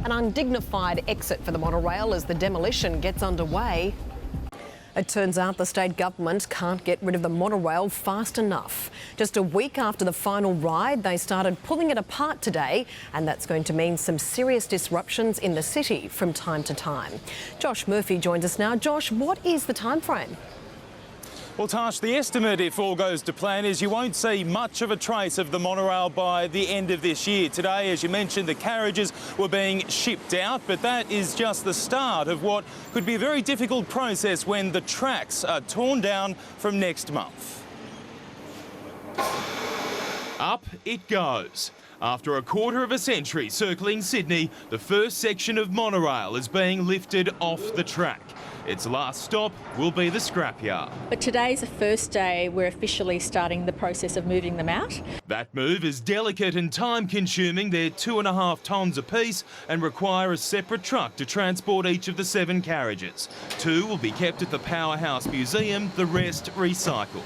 an undignified exit for the monorail as the demolition gets underway. It turns out the state government can't get rid of the monorail fast enough. Just a week after the final ride, they started pulling it apart today, and that's going to mean some serious disruptions in the city from time to time. Josh Murphy joins us now. Josh, what is the time frame? Well, Tash, the estimate, if all goes to plan, is you won't see much of a trace of the monorail by the end of this year. Today, as you mentioned, the carriages were being shipped out, but that is just the start of what could be a very difficult process when the tracks are torn down from next month. Up it goes. After a quarter of a century circling Sydney, the first section of monorail is being lifted off the track. Its last stop will be the scrapyard. But today's the first day we're officially starting the process of moving them out. That move is delicate and time-consuming. They're 2.5 tonnes apiece and require a separate truck to transport each of the 7 carriages. 2 will be kept at the Powerhouse Museum, the rest recycled.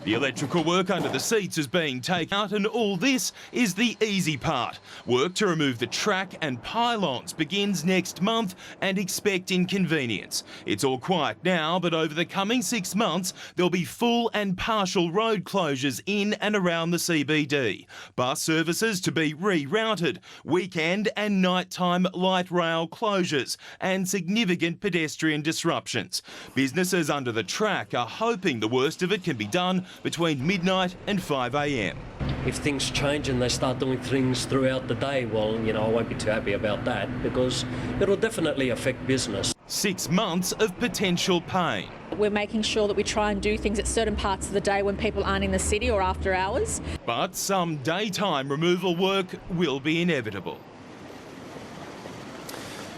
The electrical work under the seats is being taken out, and all this is the easy part. Work to remove the track and pylons begins next month, and expect inconvenience. It's all quiet now, but over the coming 6 months, there'll be full and partial road closures in and around the CBD. Bus services to be rerouted, weekend and nighttime light rail closures, and significant pedestrian disruptions. Businesses under the track are hoping the worst of it can be done between midnight and 5 a.m. If things change and they start doing things throughout the day, well, you know, I won't be too happy about that because it'll definitely affect business. 6 months of potential pain. We're making sure that we try and do things at certain parts of the day when people aren't in the city or after hours. But some daytime removal work will be inevitable.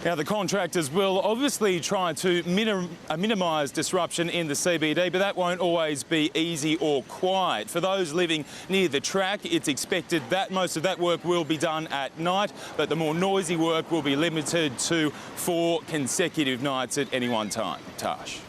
Now, the contractors will obviously try to minimise disruption in the CBD, but that won't always be easy or quiet. For those living near the track, it's expected that most of that work will be done at night, but the more noisy work will be limited to 4 consecutive nights at any one time. Tash.